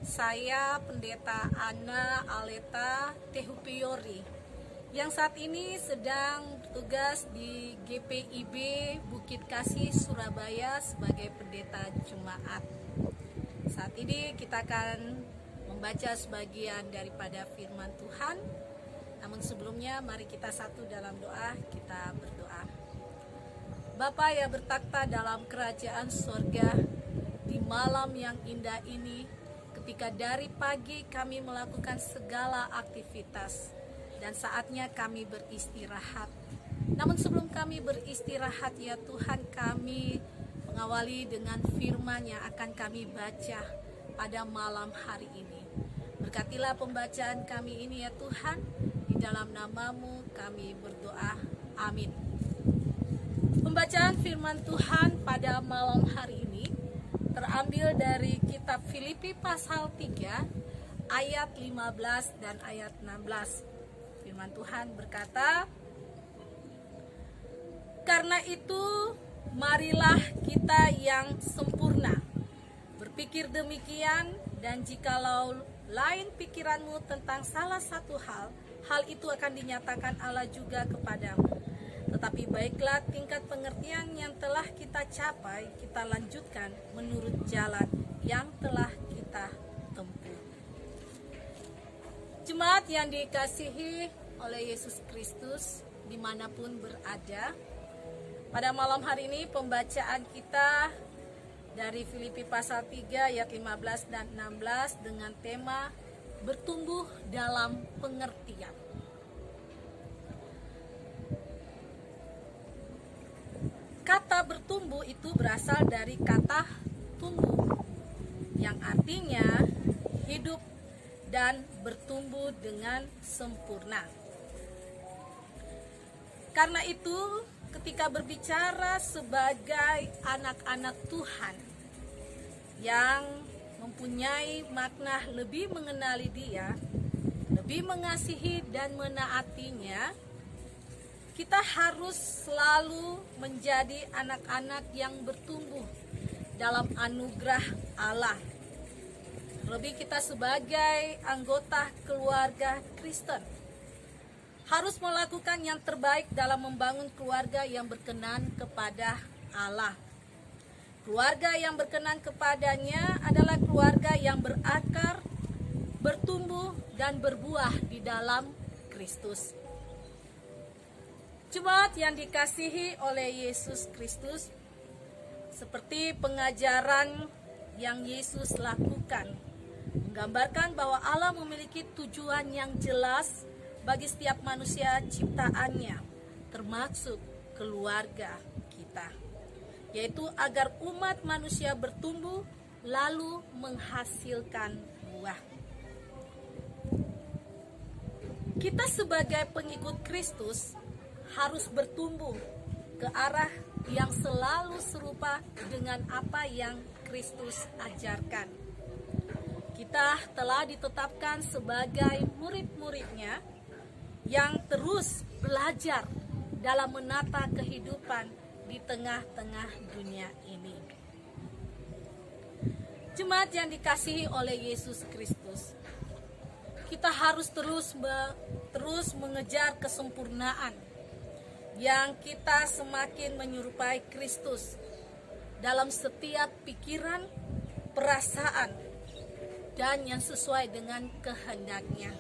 Saya Pendeta Ana Aleta Tehupiori yang saat ini sedang bertugas di GPIB Bukit Kasih Surabaya sebagai pendeta jemaat. Saat ini kita akan membaca sebagian daripada firman Tuhan. Namun sebelumnya mari kita satu dalam doa, kita berdoa. Bapa yang bertakhta dalam kerajaan sorga, di malam yang indah ini, ketika dari pagi kami melakukan segala aktivitas dan saatnya kami beristirahat. Namun sebelum kami beristirahat ya Tuhan, kami mengawali dengan firman yang akan kami baca pada malam hari ini. Berkatilah pembacaan kami ini ya Tuhan, di dalam nama-Mu kami berdoa, amin. Pembacaan firman Tuhan pada malam hari ini terambil dari kitab Filipi pasal 3 ayat 15 dan ayat 16. Firman Tuhan berkata, "Karena itu marilah kita yang sempurna berpikir demikian, dan jikalau lain pikiranmu tentang salah satu hal itu akan dinyatakan Allah juga kepadamu. Tetapi baiklah tingkat pengertian yang telah kita capai, kita lanjutkan menurut jalan yang telah kita tempuh." Jemaat yang dikasihi oleh Yesus Kristus dimanapun berada, pada malam hari ini pembacaan kita dari Filipi pasal 3 ayat 15 dan 16 dengan tema bertumbuh dalam pengertian. Kata bertumbuh itu berasal dari kata tumbuh, yang artinya hidup dan bertumbuh dengan sempurna. Karena itu, ketika berbicara sebagai anak-anak Tuhan yang mempunyai makna lebih mengenali Dia, lebih mengasihi dan menaatinya, kita harus selalu menjadi anak-anak yang bertumbuh dalam anugerah Allah. Terlebih kita sebagai anggota keluarga Kristen harus melakukan yang terbaik dalam membangun keluarga yang berkenan kepada Allah. Keluarga yang berkenan kepadanya adalah keluarga yang berakar, bertumbuh, dan berbuah di dalam Kristus. Jemaat yang dikasihi oleh Yesus Kristus, seperti pengajaran yang Yesus lakukan, menggambarkan bahwa Allah memiliki tujuan yang jelas bagi setiap manusia ciptaannya, termasuk keluarga kita, yaitu agar umat manusia bertumbuh lalu menghasilkan buah. Kita sebagai pengikut Kristus harus bertumbuh ke arah yang selalu serupa dengan apa yang Kristus ajarkan. Kita telah ditetapkan sebagai murid-muridnya yang terus belajar dalam menata kehidupan di tengah-tengah dunia ini. Jemaat yang dikasihi oleh Yesus Kristus, kita harus terus mengejar kesempurnaan yang kita semakin menyerupai Kristus dalam setiap pikiran, perasaan, dan yang sesuai dengan kehendaknya.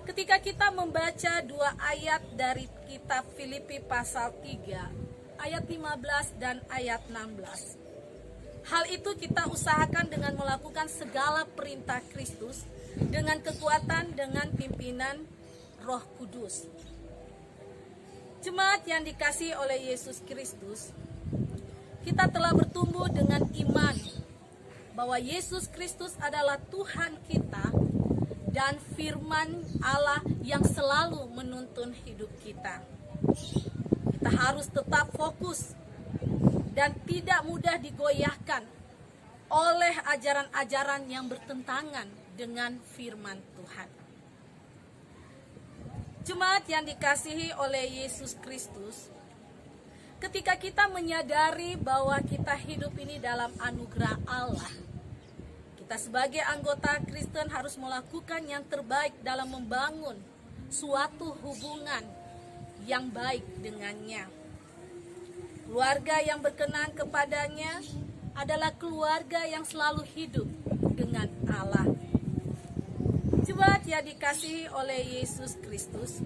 Ketika kita membaca dua ayat dari kitab Filipi pasal 3 ayat 15 dan ayat 16, hal itu kita usahakan dengan melakukan segala perintah Kristus dengan kekuatan, dengan pimpinan Roh Kudus. Jemaat yang dikasihi oleh Yesus Kristus, kita telah bertumbuh dengan iman bahwa Yesus Kristus adalah Tuhan kita dan firman Allah yang selalu menuntun hidup kita. Kita harus tetap fokus dan tidak mudah digoyahkan oleh ajaran-ajaran yang bertentangan dengan firman Tuhan. Jemaat yang dikasihi oleh Yesus Kristus, ketika kita menyadari bahwa kita hidup ini dalam anugerah Allah, Kita sebagai anggota Kristen harus melakukan yang terbaik dalam membangun suatu hubungan yang baik dengannya. Keluarga yang berkenan kepadanya adalah keluarga yang selalu hidup dengan Allah. Jemaat yang dikasihi oleh Yesus Kristus,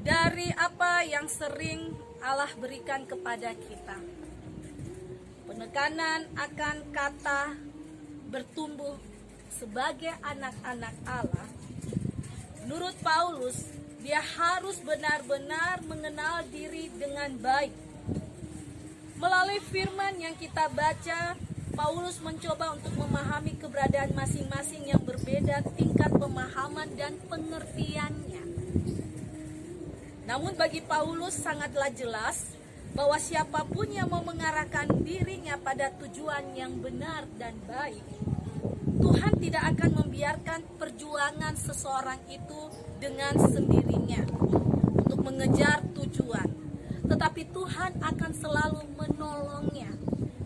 dari apa yang sering Allah berikan kepada kita, penekanan akan kata bertumbuh sebagai anak-anak Allah, menurut Paulus, dia harus benar-benar mengenal diri dengan baik. Melalui firman yang kita baca, Paulus mencoba untuk memahami keberadaan masing-masing yang berbeda tingkat pemahaman dan pengertiannya. Namun bagi Paulus sangatlah jelas bahwa siapapun yang mau mengarahkan dirinya pada tujuan yang benar dan baik, Tuhan tidak akan membiarkan perjuangan seseorang itu dengan sendirinya untuk mengejar tujuan. Tetapi Tuhan akan selalu menolongnya.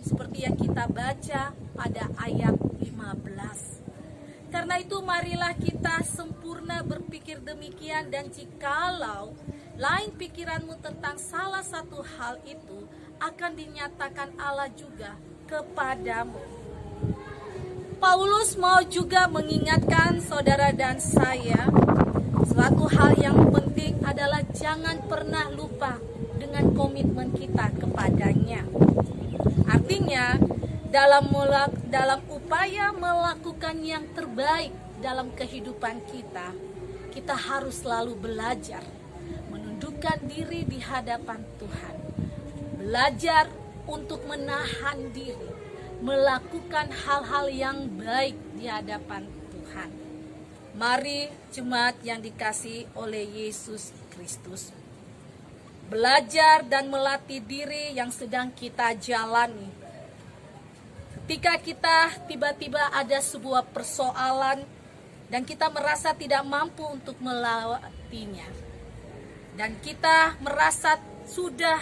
Seperti yang kita baca pada ayat 15. Karena itu marilah kita sempurna berpikir demikian, dan jikalau lain pikiranmu tentang salah satu hal itu akan dinyatakan Allah juga kepadamu. Paulus mau juga mengingatkan saudara dan saya, suatu hal yang penting adalah jangan pernah lupa dengan komitmen kita kepadanya. Artinya, dalam upaya melakukan yang terbaik dalam kehidupan kita, kita harus selalu belajar menundukkan diri di hadapan Tuhan. Belajar untuk menahan diri, melakukan hal-hal yang baik di hadapan Tuhan. Mari jemaat yang dikasihi oleh Yesus Kristus, belajar dan melatih diri yang sedang kita jalani. Ketika kita tiba-tiba ada sebuah persoalan dan kita merasa tidak mampu untuk melewatinya, dan kita merasa sudah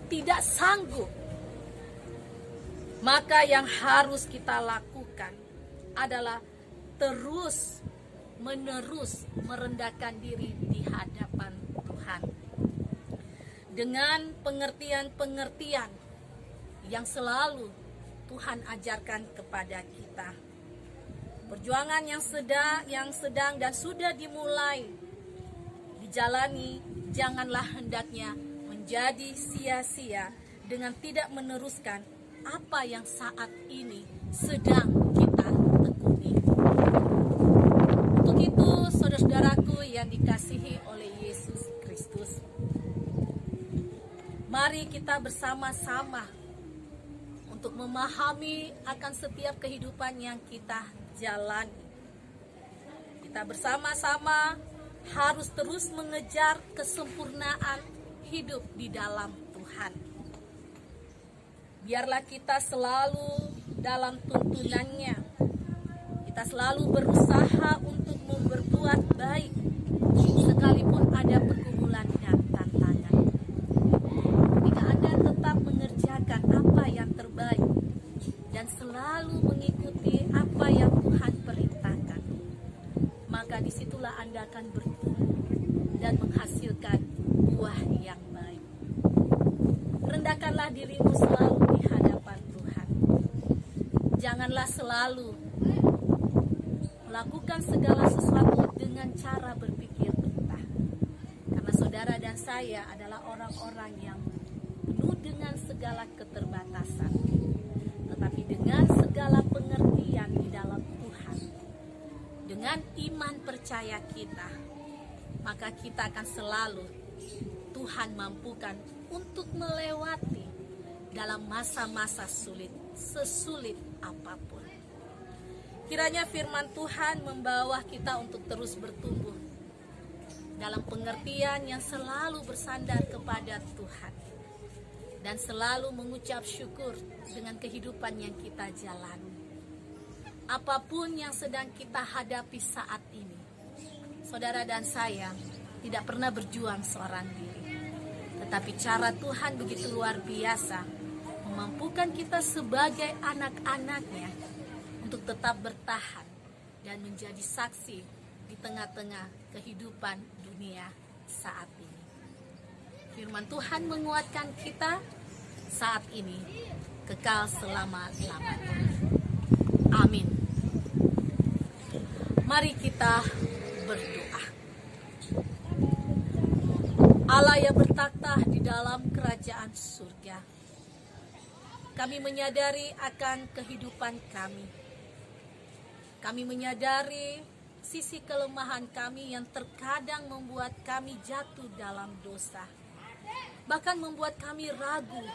tidak sanggup, maka yang harus kita lakukan adalah terus-menerus merendahkan diri di hadapan Tuhan dengan pengertian-pengertian yang selalu Tuhan ajarkan kepada kita. Perjuangan yang sedang dan sudah dimulai dijalani, janganlah hendaknya menjadi sia-sia dengan tidak meneruskan apa yang saat ini sedang kita tekuni. Untuk itu, saudara-saudaraku yang dikasihi oleh Yesus Kristus, mari kita bersama-sama untuk memahami akan setiap kehidupan yang kita jalani. Kita bersama-sama harus terus mengejar kesempurnaan hidup di dalam Tuhan. Biarlah kita selalu dalam tuntunannya. Kita selalu berusaha untuk berbuat baik sekalipun ada pergumulan dan tantangan. Jika Anda tetap mengerjakan apa yang terbaik dan selalu mengikuti apa yang Tuhan perintahkan, maka disitulah Anda akan bertumbuh dan menghasilkan buah yang baik. Rendahkanlah dirimu selalu di hadapan Tuhan. Janganlah selalu melakukan segala sesuatu dengan cara berpikir kita. Karena saudara dan saya adalah orang-orang yang penuh dengan segala keterbatasan, tetapi dengan segala pengertian di dalam Tuhan, dengan iman percaya kita, maka kita akan selalu Tuhan mampukan untuk melewati dalam masa-masa sulit, sesulit apapun. Kiranya firman Tuhan membawa kita untuk terus bertumbuh dalam pengertian yang selalu bersandar kepada Tuhan, dan selalu mengucap syukur dengan kehidupan yang kita jalani. Apapun yang sedang kita hadapi saat ini, saudara dan saya tidak pernah berjuang seorang diri. Tetapi cara Tuhan begitu luar biasa mampukan kita sebagai anak-anaknya untuk tetap bertahan dan menjadi saksi di tengah-tengah kehidupan dunia saat ini. Firman Tuhan menguatkan kita saat ini, kekal selama-lamanya. Amin. Mari kita berdoa. Allah yang bertakhta di dalam kerajaan surga, kami menyadari akan kehidupan kami. Kami menyadari sisi kelemahan kami yang terkadang membuat kami jatuh dalam dosa, bahkan membuat kami ragu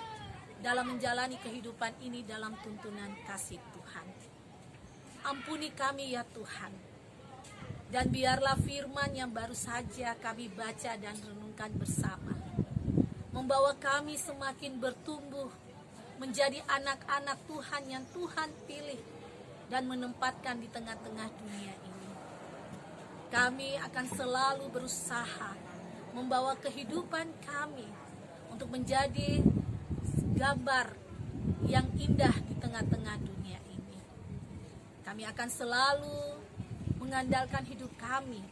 dalam menjalani kehidupan ini dalam tuntunan kasih Tuhan. Ampuni kami ya Tuhan, dan biarlah firman yang baru saja kami baca dan renungkan bersama membawa kami semakin bertumbuh menjadi anak-anak Tuhan yang Tuhan pilih dan menempatkan di tengah-tengah dunia ini. Kami akan selalu berusaha membawa kehidupan kami untuk menjadi gambar yang indah di tengah-tengah dunia ini. Kami akan selalu mengandalkan hidup kami,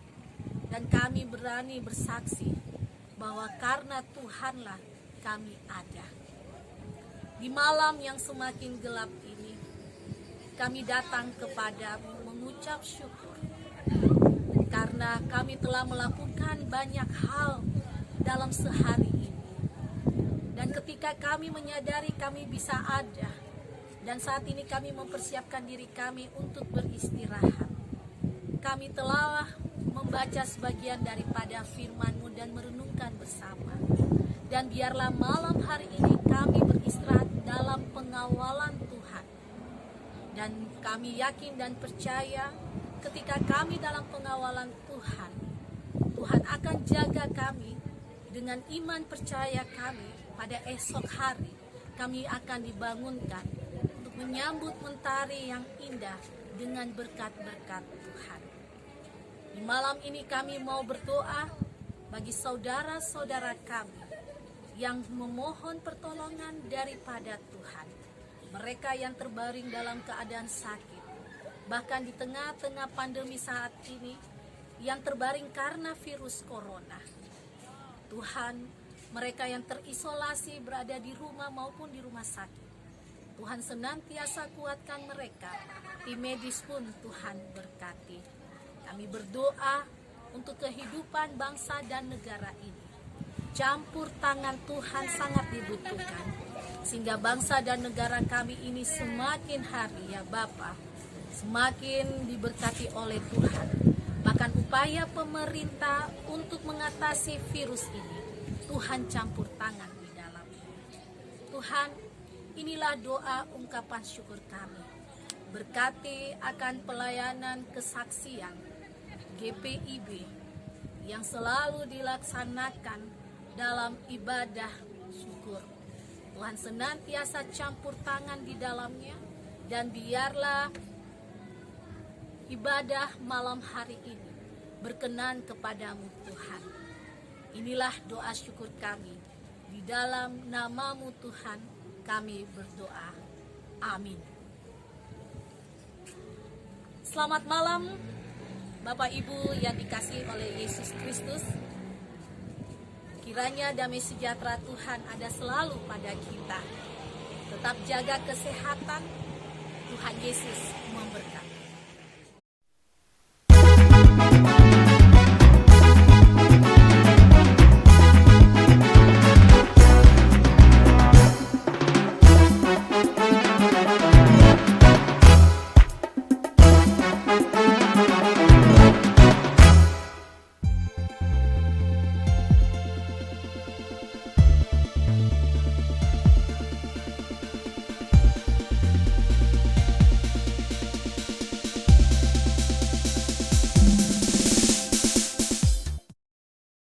dan kami berani bersaksi bahwa karena Tuhanlah kami ada. Di malam yang semakin gelap ini, kami datang kepadamu mengucap syukur karena kami telah melakukan banyak hal dalam sehari ini. Dan ketika kami menyadari kami bisa ada, dan saat ini kami mempersiapkan diri kami untuk beristirahat, kami telah membaca sebagian daripada firman-Mu dan merenungkan bersama. Dan biarlah malam hari ini kami beristirahat dalam pengawalan Tuhan. Dan kami yakin dan percaya ketika kami dalam pengawalan Tuhan, Tuhan akan jaga kami dengan iman percaya kami. Pada esok hari kami akan dibangunkan untuk menyambut mentari yang indah dengan berkat-berkat Tuhan. Di malam ini kami mau berdoa bagi saudara-saudara kami yang memohon pertolongan daripada Tuhan. Mereka yang terbaring dalam keadaan sakit, bahkan di tengah-tengah pandemi saat ini, yang terbaring karena virus corona. Tuhan, mereka yang terisolasi berada di rumah maupun di rumah sakit, Tuhan senantiasa kuatkan mereka. Tim medis pun Tuhan berkati. Kami berdoa untuk kehidupan bangsa dan negara ini. Campur tangan Tuhan sangat dibutuhkan, sehingga bangsa dan negara kami ini semakin hari ya Bapa, semakin diberkati oleh Tuhan. Bahkan upaya pemerintah untuk mengatasi virus ini, Tuhan campur tangan di dalamnya. Tuhan, inilah doa ungkapan syukur kami. Berkati akan pelayanan kesaksian GPIB yang selalu dilaksanakan dalam ibadah syukur. Tuhan senantiasa campur tangan di dalamnya, dan biarlah ibadah malam hari ini berkenan kepadamu Tuhan. Inilah doa syukur kami. Di dalam nama-Mu Tuhan kami berdoa. Amin. Selamat malam Bapak Ibu yang dikasihi oleh Yesus Kristus. Kiranya damai sejahtera Tuhan ada selalu pada kita. Tetap jaga kesehatan. Tuhan Yesus memberkati.